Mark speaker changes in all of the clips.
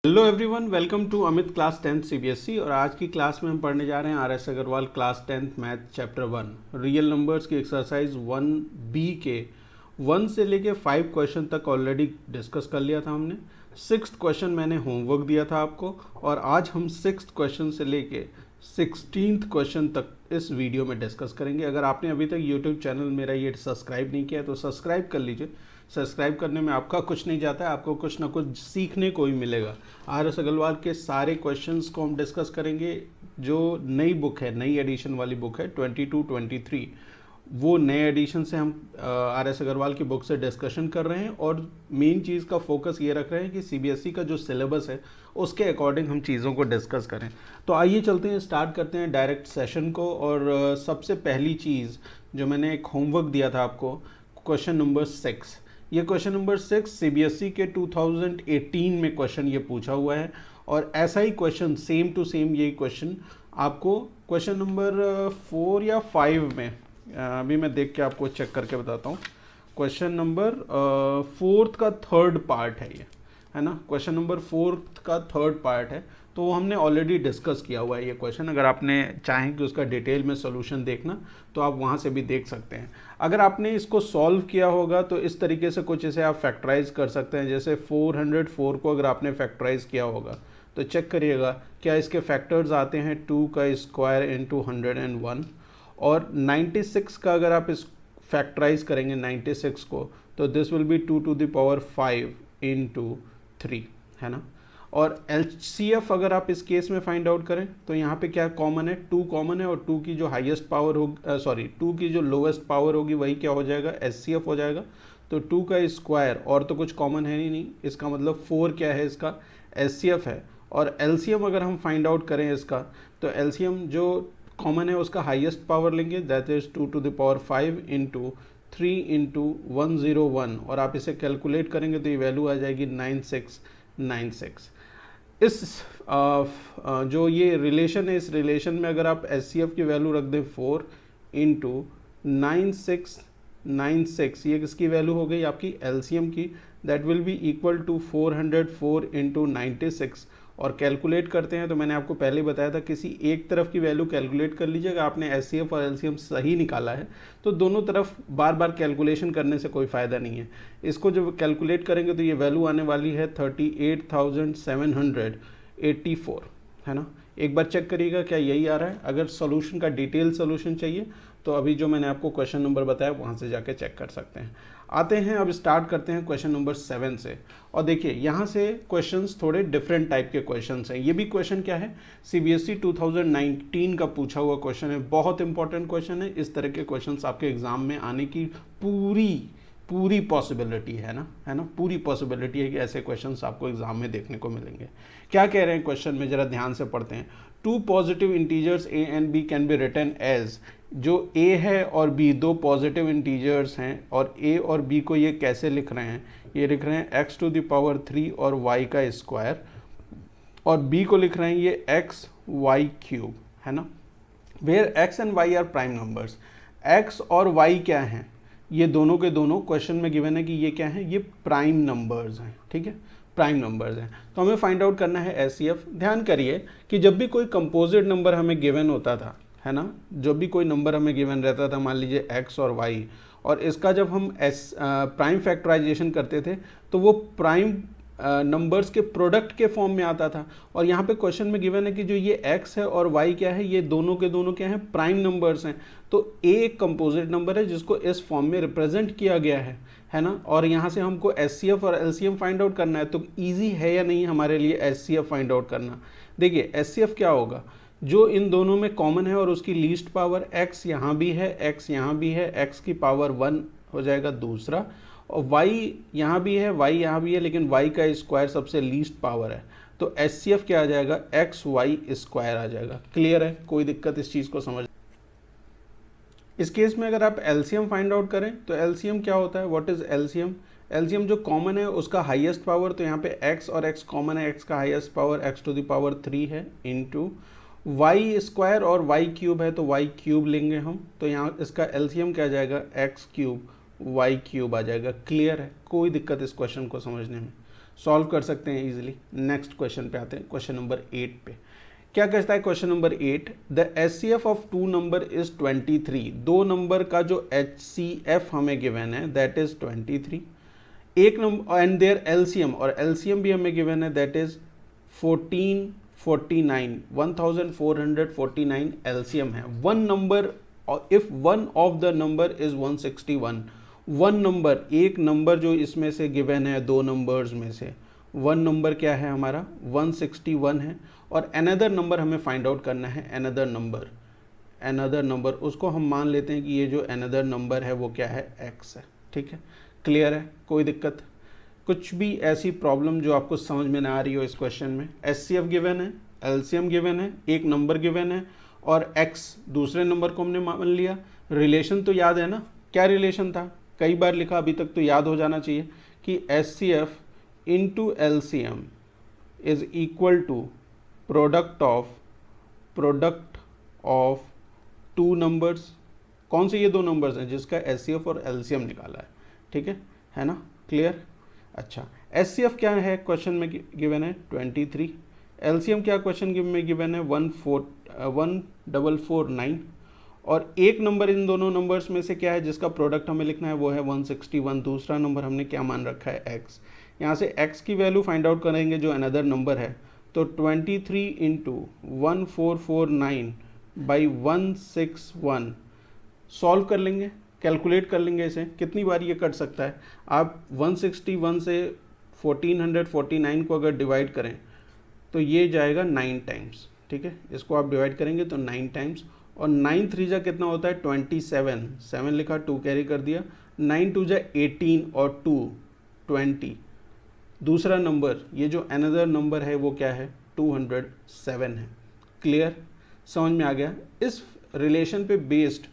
Speaker 1: Hello everyone, welcome to Amit class 10th CBSE. और आज की क्लास में हम पढ़ने जा रहे हैं R S Agarwal class 10th math chapter 1 real numbers की एक्सरसाइज 1B के 1 से लेके 5 क्वेश्चन तक ऑलरेडी डिस्कस कर लिया था हमने। 6th क्वेश्चन मैंने होमवर्क दिया था आपको, और आज हम 6th क्वेश्चन से लेके 16th क्वेश्चन तक इस वीडियो में डिस्कस करेंगे। अगर आपने अभी तक यूट्यूब चैनल मेरा ये सब्सक्राइब नहीं किया है तो सब्सक्राइब कर लीजिए। सब्सक्राइब करने में आपका कुछ नहीं जाता है, आपको कुछ ना कुछ सीखने को ही मिलेगा। आर एस अग्रवाल के सारे क्वेश्चंस को हम डिस्कस करेंगे। जो नई बुक है, नई एडिशन वाली बुक है 22-23, वो नए एडिशन से हम आर एस अग्रवाल की बुक से डिस्कशन कर रहे हैं। और मेन चीज़ का फोकस ये रख रहे हैं कि सीबीएसई का जो सिलेबस है उसके अकॉर्डिंग हम चीज़ों को डिस्कस करें। तो आइए चलते हैं, स्टार्ट करते हैं डायरेक्ट सेशन को। और सबसे पहली चीज़ जो मैंने एक होमवर्क दिया था आपको, क्वेश्चन नंबर 6। ये क्वेश्चन नंबर 6 सीबीएसई के 2018 में क्वेश्चन ये पूछा हुआ है। और ऐसा ही क्वेश्चन सेम टू सेम यही क्वेश्चन आपको क्वेश्चन नंबर 4 या 5 में, अभी मैं देख के आपको चेक करके बताता हूँ। क्वेश्चन नंबर 4th का 3rd पार्ट है ये, है ना। क्वेश्चन नंबर 4th का 3rd पार्ट है, तो वो हमने ऑलरेडी डिस्कस किया हुआ है ये क्वेश्चन। अगर आपने चाहें कि उसका डिटेल में सोल्यूशन देखना तो आप वहाँ से भी देख सकते हैं। अगर आपने इसको सॉल्व किया होगा तो इस तरीके से कुछ इसे आप फैक्टराइज कर सकते हैं। जैसे 404 को अगर आपने फैक्टराइज किया होगा तो चेक करिएगा क्या इसके फैक्टर्स आते हैं 2 का स्क्वायर इंटू 101। और 96 का अगर आप इस फैक्टराइज करेंगे 96 को, तो this will be 2 to the power 5 into 3, है ना। और एलसीएफ अगर आप इस केस में फाइंड आउट करें तो यहाँ पे क्या कॉमन है, 2 कॉमन है। और 2 की जो हाईएस्ट पावर होगी, 2 की जो लोवेस्ट पावर होगी वही क्या हो जाएगा, एचसीएफ हो जाएगा। तो 2 का स्क्वायर, और तो कुछ कॉमन है ही नहीं, इसका मतलब 4 क्या है, इसका एचसीएफ है। और एलसीएम अगर हम फाइंड आउट करें इसका, तो एलसीएम जो कॉमन है उसका हाईएस्ट पावर लेंगे, that is 2 to the power 5 into 3 into 101। और आप इसे कैलकुलेट करेंगे तो ये वैल्यू आ जाएगी 9696। इस जो ये रिलेशन है, इस रिलेशन में अगर आप एचसीएफ की वैल्यू रख दें 4 इंटू 9696, ये किसकी वैल्यू हो गई आपकी एलसीएम की, that will be equal to 404 into 96। और कैलकुलेट करते हैं तो मैंने आपको पहले बताया था किसी एक तरफ की वैल्यू कैलकुलेट कर लीजिएगा। आपने एचसीएफ और एलसीएम सही निकाला है तो दोनों तरफ बार बार कैलकुलेशन करने से कोई फ़ायदा नहीं है। इसको जब कैलकुलेट करेंगे तो ये वैल्यू आने वाली है 38,784, है ना। एक बार चेक करिएगा क्या यही आ रहा है। अगर सॉल्यूशन का डिटेल सॉल्यूशन चाहिए तो अभी जो मैंने आपको क्वेश्चन नंबर बताया वहाँ से जाके चेक कर सकते हैं। आते हैं, अब स्टार्ट करते हैं क्वेश्चन नंबर 7 से। और देखिए यहाँ से क्वेश्चंस थोड़े डिफरेंट टाइप के क्वेश्चंस हैं। ये भी क्वेश्चन क्या है, सीबीएसई 2019 का पूछा हुआ क्वेश्चन है, बहुत इंपॉर्टेंट क्वेश्चन है। इस तरह के क्वेश्चंस आपके एग्जाम में आने की पूरी पॉसिबिलिटी है ना, पूरी पॉसिबिलिटी है कि ऐसे क्वेश्चंस आपको एग्जाम में देखने को मिलेंगे। क्या कह रहे हैं क्वेश्चन में, जरा ध्यान से पढ़ते हैं। 2 positive integers a and b can be written as, जो a है और b दो पॉजिटिव इंटीजर्स हैं, और a और b को ये कैसे लिख रहे हैं, ये लिख रहे हैं x to the power 3 और y का स्क्वायर, और b को लिख रहे हैं ये x y क्यूब, है ना। Where x and y are prime numbers, x और y क्या हैं, ये दोनों के दोनों क्वेश्चन में गिवन है कि ये क्या है, ये प्राइम नंबर्स हैं, ठीक है, प्राइम नंबर्स हैं। तो हमें फाइंड आउट करना है एचसीएफ। ध्यान करिए कि जब भी कोई कंपोजिट नंबर हमें गिवन होता था, है ना, जो भी कोई नंबर हमें गिवन रहता था, मान लीजिए x और y, और इसका जब हम प्राइम फैक्टराइजेशन करते थे तो वो प्राइम नंबर्स के प्रोडक्ट के फॉर्म में आता था। और यहाँ पे क्वेश्चन में गिवन है कि जो ये x है और y क्या है, ये दोनों के दोनों क्या हैं, प्राइम नंबर्स हैं। तो a एक कंपोजिट नंबर है जिसको इस फॉर्म में रिप्रेजेंट किया गया है ना। और यहाँ से हमको एचसीएफ और एलसीएम फाइंड आउट करना है। तो ईजी है या नहीं हमारे लिए एचसीएफ फाइंड आउट करना। देखिए एचसीएफ क्या होगा, जो इन दोनों में कॉमन है और उसकी लीस्ट पावर, x यहाँ भी है, x यहाँ भी है, x की पावर 1 हो जाएगा दूसरा, और y यहाँ भी है, y यहाँ भी है, लेकिन y का स्क्वायर सबसे लीस्ट पावर है। तो एचसीएफ क्या आ जाएगा, एक्स वाई स्क्वायर आ जाएगा। क्लियर है, कोई दिक्कत इस चीज़ को समझ। इस केस में अगर आप एलसीएम फाइंड आउट करें तो एलसीएम क्या होता है, व्हाट इज एलसीएम, एलसीएम जो कॉमन है उसका हाईएस्ट पावर, तो यहाँ पे x और x कॉमन है, x का highest power x to the power 3 है, इंटू y स्क्वायर और y क्यूब है तो y क्यूब लेंगे हम। तो यहाँ इसका एलसीएम क्या आ जाएगा, x क्यूब y क्यूब आ जाएगा। क्लियर है, कोई दिक्कत इस क्वेश्चन को समझने में। सॉल्व कर सकते हैं इजीली। नेक्स्ट क्वेश्चन पे आते हैं, क्वेश्चन नंबर 8 पे। क्या कहता है question number 8, the HCF of two number is 23। दो नंबर का जो HCF हमें गिवन है दैट इज 23। एक नंबर एंड देयर LCM, और LCM भी हमें गिवन है दैट इज 1449, 1449 LCM है। One number, if one of the number is 161, one number, एक नंबर जो इसमें से गिवन है दो नंबर्स में से, वन नंबर क्या है हमारा 161 है, और अनदर नंबर हमें फाइंड आउट करना है, अनदर नंबर उसको हम मान लेते हैं कि ये जो अनदर नंबर है वो क्या है x है। ठीक है, क्लियर है, कोई दिक्कत? कुछ भी ऐसी प्रॉब्लम जो आपको समझ में ना आ रही हो इस क्वेश्चन में? HCF गिवन है, LCM गिवन है, एक नंबर गिवन है, और x दूसरे नंबर को हमने मान लिया। रिलेशन तो याद है ना, क्या रिलेशन था? कई बार लिखा, अभी तक तो याद हो जाना चाहिए कि HCF into LCM is equal to product of two numbers. कौन से ये दो नंबर्स हैं जिसका HCF और LCM निकाला है? ठीक है ना, क्लियर? अच्छा, HCF क्या है क्वेश्चन में गिवन है 23, LCM क्या क्वेश्चन में गिवन है 1449, और एक नंबर इन दोनों नंबर्स में से क्या है जिसका प्रोडक्ट हमें लिखना है वो है 161। दूसरा नंबर हमने क्या मान रखा है x। यहाँ से x की वैल्यू फाइंड आउट करेंगे जो अनदर नंबर है, तो 23 इंटू 1449 बाई 161 सॉल्व कर लेंगे, कैलकुलेट कर लेंगे इसे। कितनी बार ये कट सकता है? आप 161 से 1449 को अगर डिवाइड करें तो ये जाएगा 9 टाइम्स। ठीक है, इसको आप डिवाइड करेंगे तो 9 टाइम्स, और 9 3 जा कितना होता है 27, 7 लिखा, 2 कैरी कर दिया, 9 2 जा 18 और 2 20। दूसरा नंबर, ये जो अनदर नंबर है वो क्या है 207 है। क्लियर, समझ में आ गया? इस रिलेशन पे बेस्ड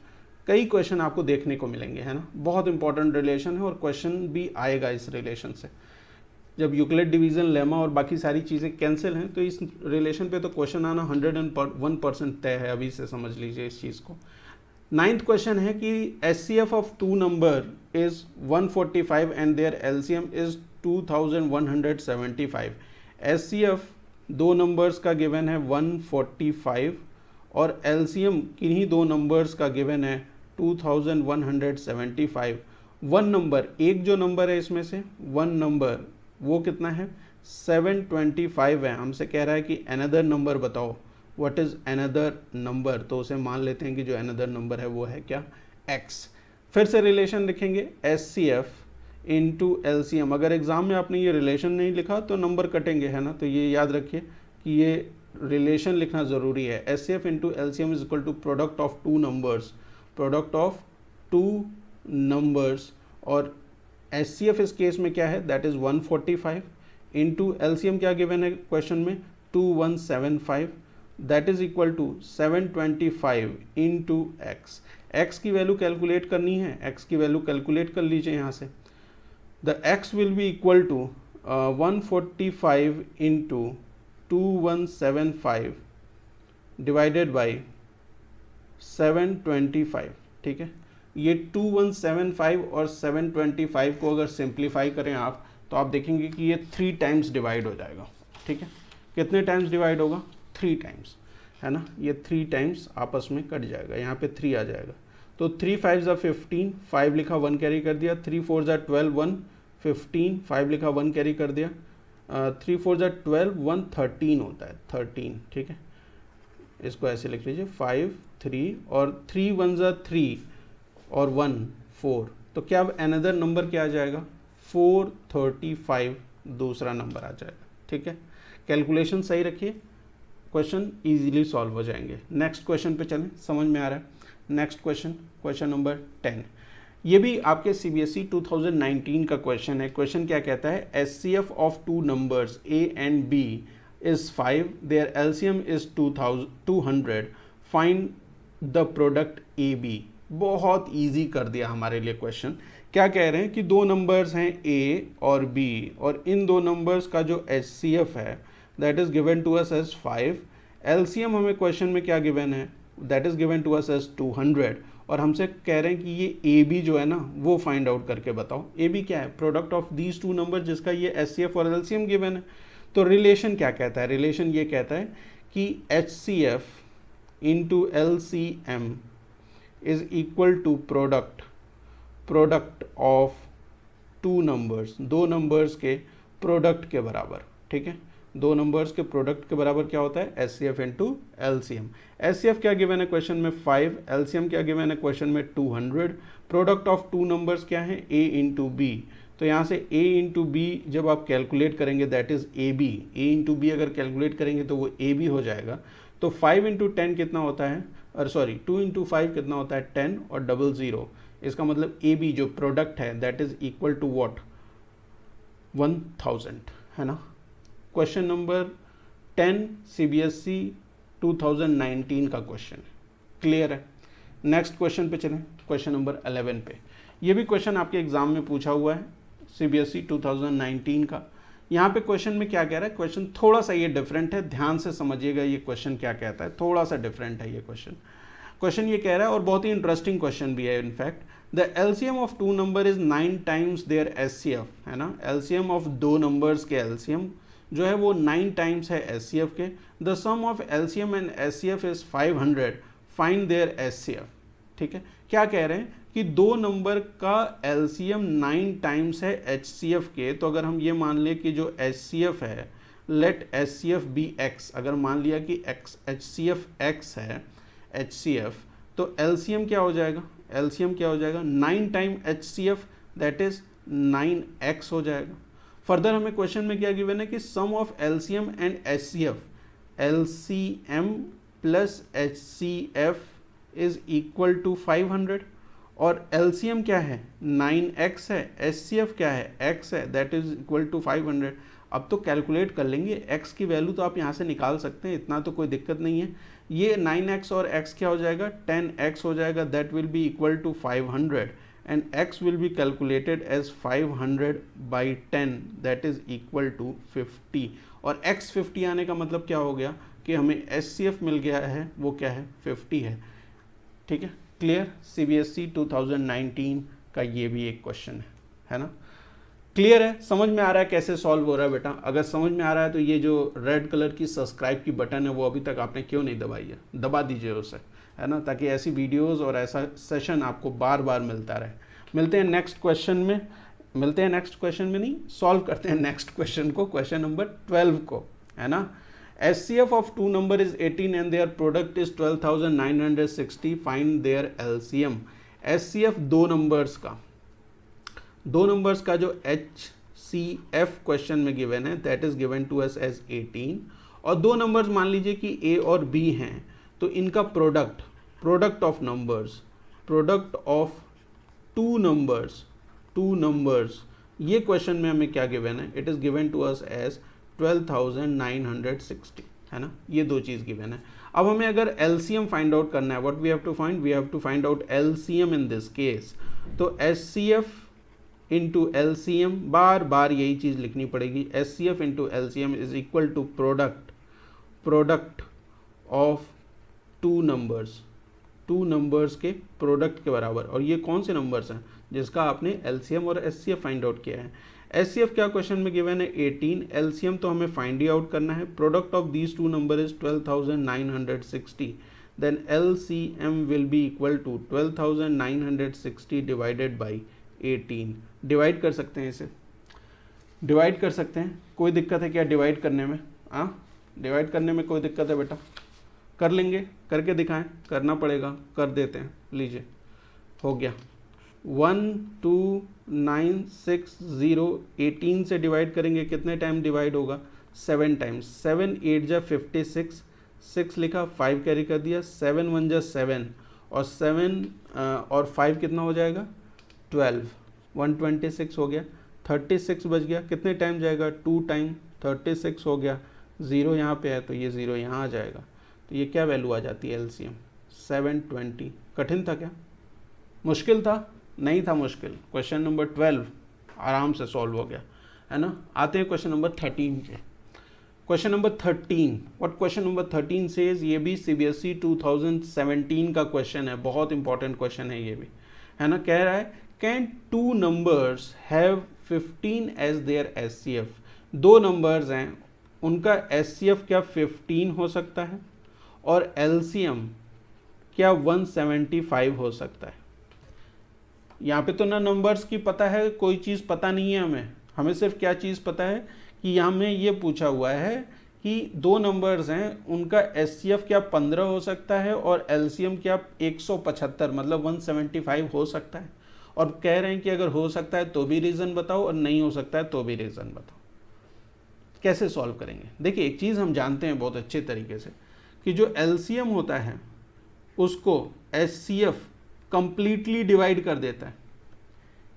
Speaker 1: कई क्वेश्चन आपको देखने को मिलेंगे, है ना। बहुत इंपॉर्टेंट रिलेशन है और क्वेश्चन भी आएगा इस रिलेशन से। जब यूक्लिड डिवीजन, लेमा और बाकी सारी चीज़ें कैंसिल हैं तो इस रिलेशन पे तो क्वेश्चन आना 101% तय है, अभी से समझ लीजिए इस चीज़ को। 9th क्वेश्चन है कि HCF of two number is 145 and their LCM is 2175। HCF दो नंबर्स का गिवन है 145 और LCM किन्हीं दो नंबर्स का गिवन है 2175। वन नंबर, एक जो नंबर है इसमें से वन नंबर वो कितना है 725 है। हमसे कह रहा है कि अनदर नंबर बताओ, व्हाट इज अनदर नंबर, तो उसे मान लेते हैं कि जो अनदर नंबर है वो है क्या x। फिर से रिलेशन लिखेंगे HCF इंटू LCM। अगर एग्जाम में आपने ये रिलेशन नहीं लिखा तो नंबर कटेंगे, है ना, तो ये याद रखिए कि ये रिलेशन लिखना ज़रूरी है। HCF into LCM is equal to product of two numbers, product of two numbers, और HCF इस केस में क्या है दैट इज़ 145 इंटू LCM क्या गिवन है क्वेश्चन में 2175, that is equal to 725 into x की वैल्यू कैलकुलेट करनी है, x की वैल्यू कैलकुलेट कर लीजिए यहाँ से। The x will be equal to 145 into 2175 divided by 725। ठीक है, ये 2175 और 725 को अगर सिंप्लीफाई करें आप तो आप देखेंगे कि ये 3 टाइम्स डिवाइड हो जाएगा। ठीक है, कितने टाइम्स डिवाइड होगा 3 टाइम्स, है ना, ये 3 टाइम्स आपस में कट जाएगा, यहाँ पे 3 आ जाएगा। तो 3 5 ज़ा 15, 5 लिखा 1 कैरी कर दिया, 3 4 ज़ा 12 1 15, 5 लिखा 1 कैरी कर दिया, 3 4 ज़ा 12 1 13 होता है 13। ठीक है, इसको ऐसे लिख लीजिए 5 3 और 3 1 ज़ा 3 और 1 4, तो क्या अब अनदर नंबर क्या आ जाएगा 435 दूसरा नंबर आ जाएगा। ठीक है, कैलकुलेशन सही रखिए, क्वेश्चन इजीली सॉल्व हो जाएंगे। नेक्स्ट क्वेश्चन पे चलें, समझ में आ रहा है। नेक्स्ट क्वेश्चन, क्वेश्चन नंबर 10, ये भी आपके CBSE 2019 का क्वेश्चन है। क्वेश्चन क्या कहता है, HCF of two numbers A and B is 5, their LCM is 200, find the product AB। बहुत इजी कर दिया हमारे लिए क्वेश्चन। क्या कह रहे हैं कि दो नंबर्स हैं A और B, और इन दो नंबर्स का जो HCF है that is given to us as 5, LCM हमें क्वेश्चन में क्या गिवन है that is given to us as 200, और हमसे कह रहे हैं कि ये ए बी जो है ना वो फाइंड आउट करके बताओ। ए बी क्या है? Product of these two number, जिसका ये HCF और LCM गिवन है। तो रिलेशन क्या कहता है? रिलेशन ये कहता है कि HCF into LCM is equal to product of two numbers, दो नंबर्स के प्रोडक्ट के बराबर। ठीक है, दो नंबर्स के प्रोडक्ट के बराबर क्या होता है? HCF into LCM। HCF क्या गिवन है क्वेश्चन में? 5। LCM क्या गिवन है क्वेश्चन में? 200। प्रोडक्ट ऑफ टू नंबर्स क्या है? A into B. तो यहाँ से A इंटू बी जब आप कैलकुलेट करेंगे that is AB। A into B अगर कैलकुलेट करेंगे तो वो AB हो जाएगा। तो 5 इंटू 10 कितना होता है? और सॉरी 2 इंटू 5 कितना होता है? 10 और 00। इसका मतलब AB जो प्रोडक्ट है that is equal to what? 1000, है ना। क्वेश्चन नंबर 10 CBSE 2019 का क्वेश्चन। क्लियर है? नेक्स्ट क्वेश्चन पे चलें, क्वेश्चन नंबर 11 पे। ये भी क्वेश्चन आपके एग्जाम में पूछा हुआ है CBSE 2019 का। यहाँ पे क्वेश्चन में क्या कह रहा है? क्वेश्चन थोड़ा सा ये डिफरेंट है, ध्यान से समझिएगा ये क्वेश्चन क्या कहता है। थोड़ा सा डिफरेंट है ये क्वेश्चन ये कह रहा है और बहुत ही इंटरेस्टिंग क्वेश्चन भी है। In fact the LCM of two number is 9 times their HCF, है ना। LCM ऑफ दो नंबर्स के LCM जो है वो 9 टाइम्स है HCF के। The sum of LCM and HCF is 500, find their HCF। ठीक है, क्या कह रहे हैं कि दो नंबर का LCM 9 टाइम्स है HCF के। तो अगर हम ये मान लें कि जो HCF है, लेट HCF बी x, अगर मान लिया कि HCF x है HCF, तो LCM क्या हो जाएगा? LCM क्या हो जाएगा? 9 time HCF that is 9x हो जाएगा। फर्दर हमें क्वेश्चन में क्या गिवन है कि sum of LCM and HCF, LCM plus HCF is equal to 500 और LCM क्या है? 9x है, HCF क्या है? x है, दैट इज इक्वल टू 500। अब तो कैलकुलेट कर लेंगे, x की वैल्यू तो आप यहाँ से निकाल सकते हैं, इतना तो कोई दिक्कत नहीं है। ये 9x और x क्या हो जाएगा? 10x हो जाएगा, that will be equal to 500 and x will be calculated as 500 by 10 that is equal to 50। और x 50 आने का मतलब क्या हो गया कि हमें HCF मिल गया है, वो क्या है? 50 है। ठीक है, क्लियर। CBSE 2019 का ये भी एक क्वेश्चन है ना। क्लियर है? समझ में आ रहा है कैसे सॉल्व हो रहा है बेटा? अगर समझ में आ रहा है तो ये जो रेड कलर की सब्सक्राइब की बटन है वो अभी तक आपने क्यों नहीं दबाई है? दबा दीजिए उसे, है ना, ताकि ऐसी वीडियोस और ऐसा सेशन आपको बार बार मिलता रहे। मिलते हैं नेक्स्ट क्वेश्चन में, नहीं, सॉल्व करते हैं नेक्स्ट क्वेश्चन को, क्वेश्चन नंबर 12 को, है ना। HCF of two number is 18 and their product is 12,960. Find their LCM. HCF दो नंबर्स का जो HCF क्वेश्चन में गिवन है that is given to us as 18 और दो नंबर्स मान लीजिए कि A और B हैं, तो इनका प्रोडक्ट ऑफ टू नंबर्स ये क्वेश्चन में हमें क्या गिवन है? It is given to us as 12,960, है ना। ये दो चीज़ गिवन है। अब हमें अगर LCM फाइंड आउट करना है, what we have to find out LCM in this case. तो HCF इंटू LCM, बार यही चीज़ लिखनी पड़ेगी। HCF into LCM is equal to product of two numbers के प्रोडक्ट के बराबर। और ये कौन से नंबर्स हैं जिसका आपने LCM और HCF फाइंड आउट किया है? HCF क्या क्वेश्चन में गिवन है? 18। LCM तो हमें फाइंड ही आउट करना है। Product of these two number is 12,960, then LCM will be equal to 12,960 divided by 18। Divide कर सकते हैं, इसे डिवाइड कर सकते हैं। कोई दिक्कत है क्या डिवाइड करने में? डिवाइड करने में कोई दिक्कत है बेटा? कर लेंगे, करके दिखाएं। करना पड़ेगा, कर देते हैं। लीजिए, हो गया। 12,960 18 से डिवाइड करेंगे, कितने टाइम डिवाइड होगा? 7 टाइम्स। 7 8 जा 56, 6 लिखा, 5 कैरी कर दिया, 7 1 जा 7 और 7 और 5 कितना हो जाएगा? 12, 126 हो गया। 36 बच गया, कितने टाइम जाएगा? 2 टाइम। 36 हो गया, 0 यहाँ पे है तो ये 0 यहाँ आ जाएगा। तो ये क्या वैल्यू आ जाती है LCM? 720। कठिन था क्या? मुश्किल था? नहीं था मुश्किल। क्वेश्चन नंबर 12 आराम से सॉल्व हो गया, है ना। आते हैं क्वेश्चन नंबर 13 के। Question number 13, what question number 13 says, ये भी सीबीएसई 2017 का क्वेश्चन है, बहुत इंपॉर्टेंट क्वेश्चन है ये भी, है ना। कह रहा है can two numbers have 15 as their HCF, दो नंबर्स हैं उनका एचसीएफ क्या 15 हो सकता है और एलसीएम क्या 175 हो सकता है। यहाँ पे तो ना नंबर्स की पता है, कोई चीज़ पता नहीं है हमें सिर्फ क्या चीज़ पता है कि यहाँ में ये पूछा हुआ है कि दो नंबर्स हैं उनका एचसीएफ क्या 15 हो सकता है और एलसीएम क्या 175 मतलब 175 हो सकता है, और कह रहे हैं कि अगर हो सकता है तो भी रीज़न बताओ और नहीं हो सकता है तो भी रीज़न बताओ। कैसे सॉल्व करेंगे? देखिए एक चीज़ हम जानते हैं बहुत अच्छे तरीके से कि जो एलसीएम होता है उसको एचसीएफ कंप्लीटली डिवाइड कर देता है।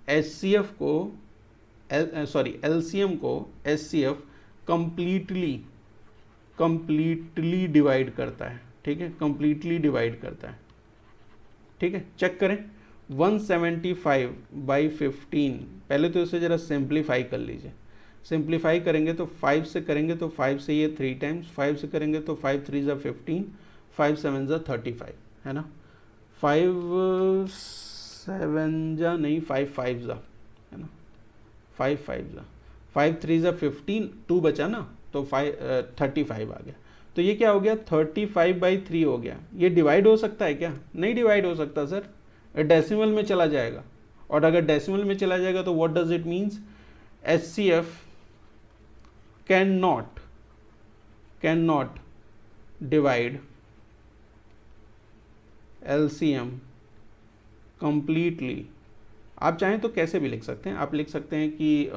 Speaker 1: एचसीएफ को एलसीएम को एचसीएफ कंप्लीटली डिवाइड करता है, ठीक है, कंप्लीटली डिवाइड करता है, ठीक है। चेक करें 175/15, पहले तो इसे ज़रा सिंप्लीफाई कर लीजिए। सिंप्लीफाई करेंगे तो 5 से करेंगे तो 5 से ये 3 टाइम्स, 5 से करेंगे तो 5 3 ज़ा 15, 5 7 ज़ा 35, है ना। 5 7 ज़ा नहीं 5 5 ज़ा, है ना, 5 5 ज़ा, 5 3 ज़ा 15, 2 बचा ना तो 35 आ गया। तो ये क्या हो गया 35/3 हो गया। ये डिवाइड हो सकता है क्या? नहीं डिवाइड हो सकता सर, डेसिमल में चला जाएगा, और अगर डेसिमल में चला जाएगा तो what does it means, HCF can not divide LCM completely. आप चाहें तो कैसे भी लिख सकते हैं, आप लिख सकते हैं कि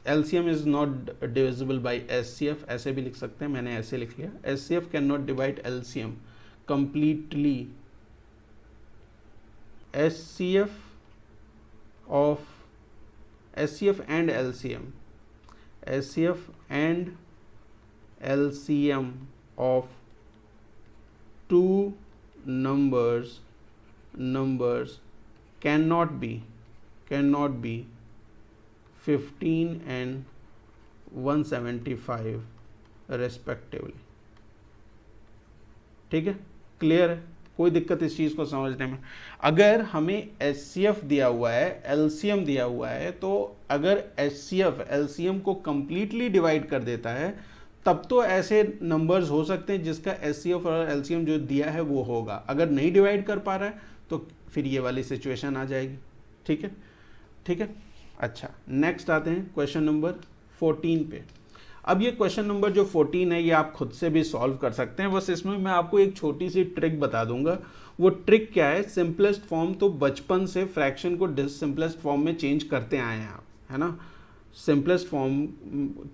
Speaker 1: LCM is not divisible by HCF, ऐसे भी लिख सकते हैं, मैंने ऐसे लिख लिया, HCF can not divide LCM completely. HCF and LCM of two numbers cannot be 15 and 175 respectively। ठीक है, क्लियर है, कोई दिक्कत इस चीज़ को समझने में। अगर हमें एचसीएफ दिया हुआ है, एलसीएम दिया हुआ है, तो अगर एचसीएफ एलसीएम को कंप्लीटली डिवाइड कर देता है तब तो ऐसे नंबर्स हो सकते हैं जिसका एचसीएफ और एलसीएम जो दिया है वो होगा। अगर नहीं डिवाइड कर पा रहा है तो फिर ये वाली सिचुएशन आ जाएगी। ठीक है, ठीक है। अच्छा, नेक्स्ट आते हैं क्वेश्चन नंबर 14 पे। अब ये क्वेश्चन नंबर जो 14 है ये आप खुद से भी सॉल्व कर सकते हैं, बस इसमें मैं आपको एक छोटी सी ट्रिक बता दूंगा। वो ट्रिक क्या है, सिंपलेस्ट फॉर्म तो बचपन से फ्रैक्शन को सिंपलेस्ट फॉर्म में चेंज करते आए हैं आप, है ना। सिंपलेस्ट फॉर्म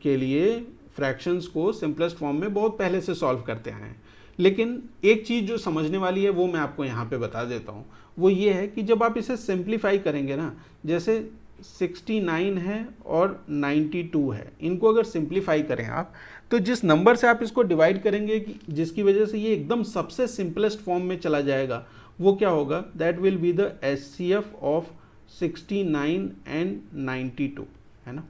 Speaker 1: के लिए फ्रैक्शंस को सिंपलेस्ट फॉर्म में बहुत पहले से सॉल्व करते आए हैं, लेकिन एक चीज़ जो समझने वाली है वो मैं आपको यहाँ पे बता देता हूँ। वो ये है कि जब आप इसे सिंप्लीफाई करेंगे ना, जैसे 69 है और 92 है, इनको अगर सिंप्लीफाई करें आप, तो जिस नंबर से आप इसको डिवाइड करेंगे जिसकी वजह से ये एकदम सबसे सिंपलेस्ट फॉर्म में चला जाएगा, वो क्या होगा, that will be the HCF of 69 and 92, है ना।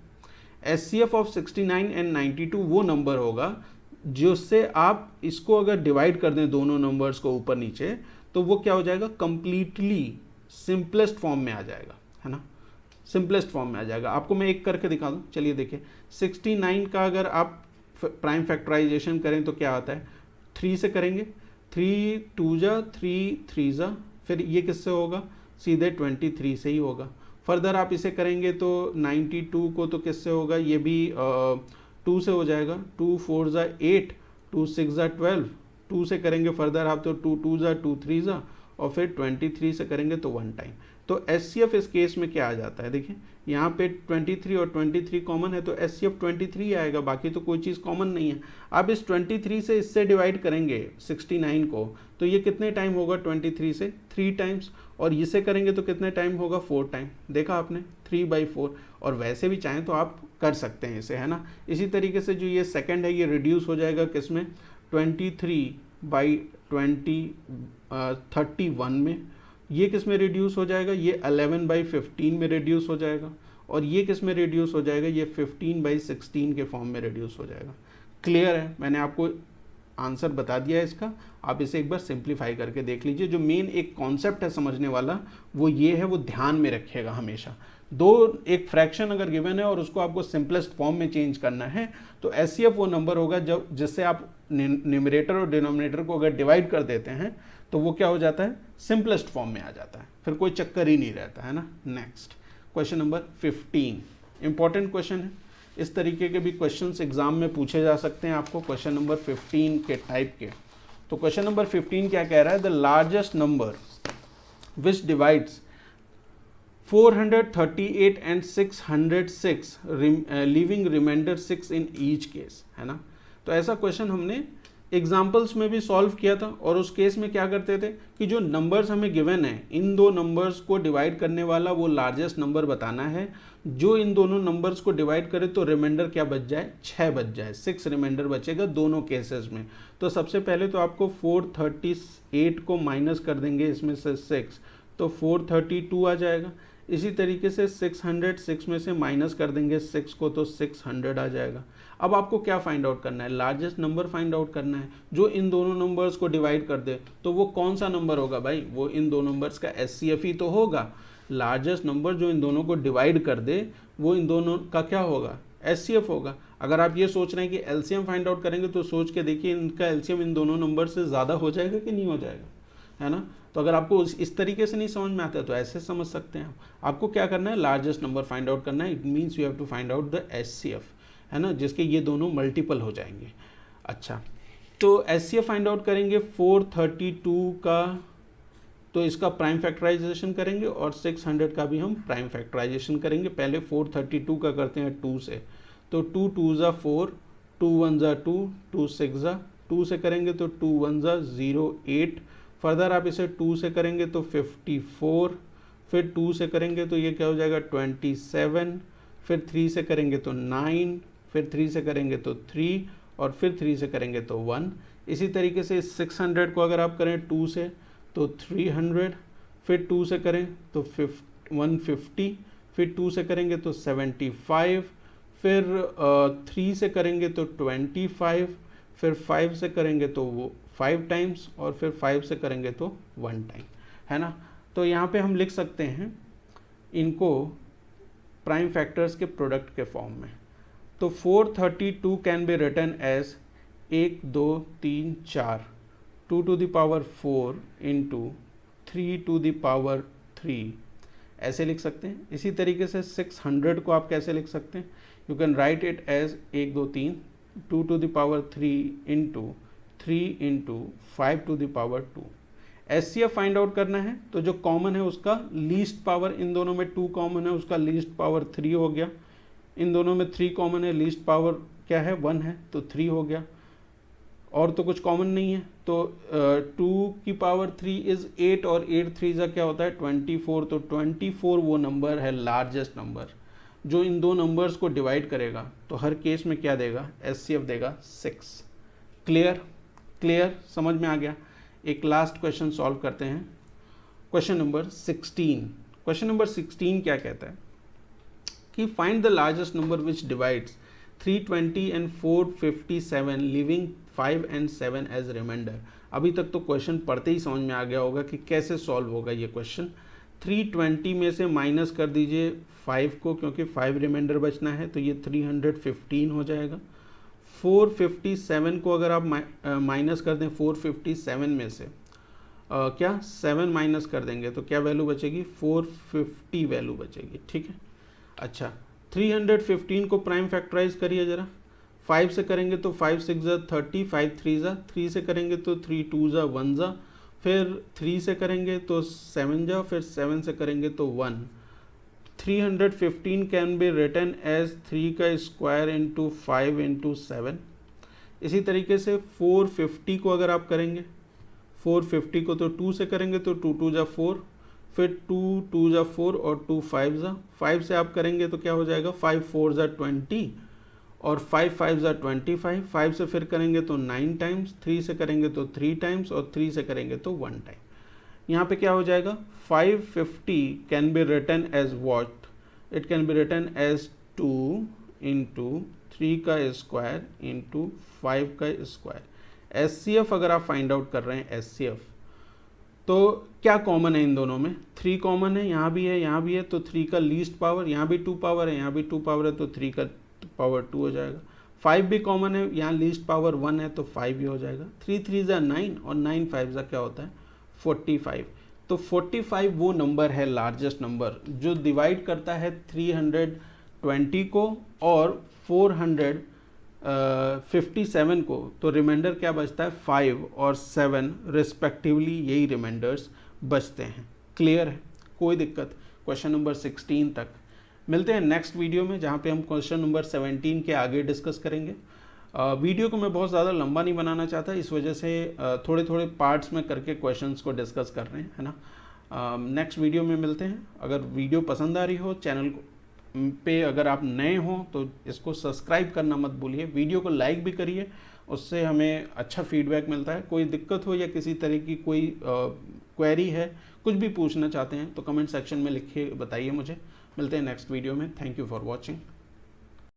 Speaker 1: एचसीएफ ऑफ 69 एंड 92 वो नंबर होगा जिससे आप इसको अगर डिवाइड कर दें दोनों नंबर्स को ऊपर नीचे, तो वो क्या हो जाएगा, कंप्लीटली सिंपलेस्ट फॉर्म में आ जाएगा, है ना, सिंपलेस्ट फॉर्म में आ जाएगा। आपको मैं एक करके दिखा दूं, चलिए देखिए। 69 का अगर आप प्राइम फैक्टराइजेशन करें तो क्या आता है, 3 से करेंगे, 3 2 जा 3 3 जा, फिर ये किससे होगा, सीधे 23 से ही होगा। फर्दर आप इसे करेंगे तो 92 को तो किससे होगा, ये भी 2 से हो जाएगा, 2 4 जा 8, 2 6 जा 12, 2 से करेंगे फर्दर आप तो 2 2 जा 2 3 जा, और फिर 23 से करेंगे तो 1 टाइम। तो एचसीएफ इस केस में क्या आ जाता है, देखिए यहाँ पे 23 और 23 कॉमन है तो एचसीएफ 23 आएगा, बाकी तो कोई चीज़ कॉमन नहीं है। आप इस 23 से इससे डिवाइड करेंगे 69 को, तो ये कितने टाइम होगा, 23 से 3 टाइम्स, और इसे करेंगे तो कितने टाइम होगा, 4 टाइम। देखा आपने, 3/4। और वैसे भी चाहें तो आप कर सकते हैं इसे, है ना। इसी तरीके से जो ये सेकेंड है ये रिड्यूस हो जाएगा किस में, 23/31 में। ये किस में रिड्यूस हो जाएगा, ये 11/15 में रिड्यूस हो जाएगा। और ये किस में रिड्यूस हो जाएगा, ये 15/16 के फॉर्म में रिड्यूस हो जाएगा। क्लियर है, मैंने आपको आंसर बता दिया है इसका, आप इसे एक बार सिंप्लीफाई करके देख लीजिए। जो मेन एक कॉन्सेप्ट है समझने वाला वो ये है, वो ध्यान में रखिएगा हमेशा। एक फ्रैक्शन अगर गिवन है और उसको आपको सिंपलेस्ट फॉर्म में चेंज करना है तो एचसीएफ वो नंबर होगा जब जिससे आप न्यूमरेटर और डिनोमिनेटर को अगर डिवाइड कर देते हैं तो वो क्या हो जाता है, सिंपलेस्ट फॉर्म में आ जाता है, फिर कोई चक्कर ही नहीं रहता है ना। Next question number 15, important question है। इस तरीके के भी क्वेश्चंस एग्जाम में पूछे जा सकते हैं आपको, क्वेश्चन नंबर 15 के टाइप के। तो क्वेश्चन नंबर 15 क्या कह रहा है, the largest number which divides 438 and 606 leaving reminder 6 in each case, है ना। तो ऐसा क्वेश्चन हमने एग्जाम्पल्स में भी सॉल्व किया था, और उस केस में क्या करते थे कि जो नंबर्स हमें गिवन है इन दो नंबर्स को डिवाइड करने वाला वो लार्जेस्ट नंबर बताना है। जो इन दोनों नंबर्स को डिवाइड करे तो रिमाइंडर क्या बच जाए, 6 बच जाए, 6 रिमाइंडर बचेगा दोनों केसेस में। तो सबसे पहले तो आपको 438 को माइनस कर देंगे इसमें से 6, तो 432 आ जाएगा। इसी तरीके से 606 में से माइनस कर देंगे 6 को, तो 600 आ जाएगा। अब आपको क्या फाइंड आउट करना है, लार्जेस्ट नंबर फाइंड आउट करना है जो इन दोनों नंबर्स को डिवाइड कर दे। तो वो कौन सा नंबर होगा भाई, वो इन दो नंबर्स का एचसीएफ ही तो होगा। लार्जेस्ट नंबर जो इन दोनों को डिवाइड कर दे वो इन दोनों का क्या होगा, एचसीएफ होगा। अगर आप ये सोच रहे हैं कि एलसीएम फाइंड आउट करेंगे तो सोच के देखिए इनका एलसीएम इन दोनों नंबर से ज़्यादा हो जाएगा कि नहीं हो जाएगा, है ना। तो अगर आपको इस तरीके से नहीं समझ में आता है तो ऐसे समझ सकते हैं। आपको क्या करना है, लार्जेस्ट नंबर फाइंड आउट करना है। It means you have to find out the HCF, है ना, जिसके ये दोनों मल्टीपल हो जाएंगे। अच्छा, तो एचसीएफ फाइंड आउट करेंगे 432 का, तो इसका प्राइम फैक्टराइजेशन करेंगे और 600 का भी हम प्राइम फैक्टराइजेशन करेंगे। पहले 432 का करते हैं 2 से, तो 2 2 ज़ा 4, 2 1 ज़ा 2, 2 6 ज़ा 2 से करेंगे तो 2 1 ज़ा 0 8, फर्दर आप इसे 2 से करेंगे तो 54, फिर 2 से करेंगे तो ये क्या हो जाएगा 27, फिर 3 से करेंगे तो 9, फिर 3 से करेंगे तो 3, और फिर 3 से करेंगे तो 1। इसी तरीके से 600 को अगर आप करें 2 से तो 300, फिर 2 से करें तो 150, फिर 2 से करेंगे तो 75, फिर 3 से करेंगे तो 25, फिर 5 से करेंगे तो वो 5 टाइम्स, और फिर 5 से करेंगे तो 1 टाइम, है ना। तो यहाँ पे हम लिख सकते हैं इनको प्राइम फैक्टर्स के प्रोडक्ट के फॉर्म में। तो 432 can be written as 1 2 3 4, 2 to the power 4 into 3 to the power 3, ऐसे लिख सकते हैं। इसी तरीके से 600 को आप कैसे लिख सकते हैं, you can write it as 1 2 3, 2 to the power 3 into 3 into 5 to the power 2। HCF find out करना है तो जो कॉमन है उसका लीस्ट पावर, इन दोनों में 2 कॉमन है उसका लीस्ट पावर 3 हो गया, इन दोनों में 3 कॉमन है लीस्ट पावर क्या है 1 है तो 3 हो गया, और तो कुछ कॉमन नहीं है। तो 2 की पावर 3 इज़ 8, और 8 3 का क्या होता है 24, तो 24 वो नंबर है लार्जेस्ट नंबर जो इन दो नंबर्स को डिवाइड करेगा। तो हर केस में क्या देगा, एचसीएफ देगा 6। क्लियर समझ में आ गया। एक लास्ट क्वेश्चन सॉल्व करते हैं, क्वेश्चन नंबर 16। क्वेश्चन नंबर 16 क्या कहता है कि find the largest number which divides 320 and 457 leaving 5 and 7 as remainder. अभी तक तो क्वेश्चन पढ़ते ही समझ में आ गया होगा कि कैसे सॉल्व होगा ये क्वेश्चन। 320 में से माइनस कर दीजिए 5 को, क्योंकि 5 रिमाइंडर बचना है, तो ये 315 हो जाएगा। 457 को अगर आप माइनस कर दें 457 में से क्या 7 माइनस कर देंगे तो क्या वैल्यू बचेगी, 450 वैल्यू बचेगी, ठीक है। अच्छा, 315 को प्राइम फैक्टराइज करिए ज़रा। 5 से करेंगे तो 5 6 ज़ा 30, 5 3 ज़ा, 3 से करेंगे तो 3 2 ज़ा 1 ज़ा, फिर 3 से करेंगे तो 7 ज़ा, फिर 7 से करेंगे तो 1। 315 कैन बी रिटन एज 3 का स्क्वायर इंटू 5 इंटू 7। इसी तरीके से 450 को अगर आप करेंगे, 450 को तो 2 से करेंगे तो 2 2 ज़ा 4, फिर 2 2 ज़ा 4 और 2 5 ज़ा, 5 से आप करेंगे तो क्या हो जाएगा 5 4 ज़ा 20, और 5 5 ज़ा 25, 5 से फिर करेंगे तो 9 टाइम्स, 3 से करेंगे तो 3 टाइम्स, और 3 से करेंगे तो 1 टाइम। यहाँ पे क्या हो जाएगा 550 can be written as what, it can be written as 2 into 3 का स्क्वायर इंटू 5 का स्क्वायर। एचसीएफ अगर आप फाइंड आउट कर रहे हैं एचसीएफ, तो क्या कॉमन है इन दोनों में? 3 कॉमन है, यहाँ भी है, यहाँ भी है, तो 3 का लीस्ट पावर, यहाँ भी 2 पावर है, यहाँ भी 2 पावर है, तो 3 का पावर 2 हो जाएगा। 5 भी कॉमन है, यहाँ लीस्ट पावर 1 है, तो 5 भी हो जाएगा। 3 3 ज़ा 9 और 9 5 ज़ा क्या होता है 45। तो 45 वो नंबर है लार्जेस्ट नंबर जो डिवाइड करता है 320 को और 457 को। तो रिमाइंडर क्या बचता है 5 और 7 रिस्पेक्टिवली, यही रिमाइंडर्स बचते हैं। क्लियर है, कोई दिक्कत? क्वेश्चन नंबर 16 तक मिलते हैं नेक्स्ट वीडियो में, जहाँ पे हम क्वेश्चन नंबर 17 के आगे डिस्कस करेंगे। वीडियो को मैं बहुत ज़्यादा लंबा नहीं बनाना चाहता, इस वजह से थोड़े थोड़े पार्ट्स में करके क्वेश्चंस को डिस्कस कर रहे हैं, है ना। नेक्स्ट वीडियो में मिलते हैं। अगर वीडियो पसंद आ रही हो, चैनल पे अगर आप नए हो तो इसको सब्सक्राइब करना मत भूलिए, वीडियो को लाइक भी करिए, उससे हमें अच्छा फीडबैक मिलता है। कोई दिक्कत हो या किसी तरह की कोई क्वेरी है, कुछ भी पूछना चाहते हैं तो कमेंट सेक्शन में लिखिए, बताइए मुझे। मिलते हैं नेक्स्ट वीडियो में। Thank you for watching.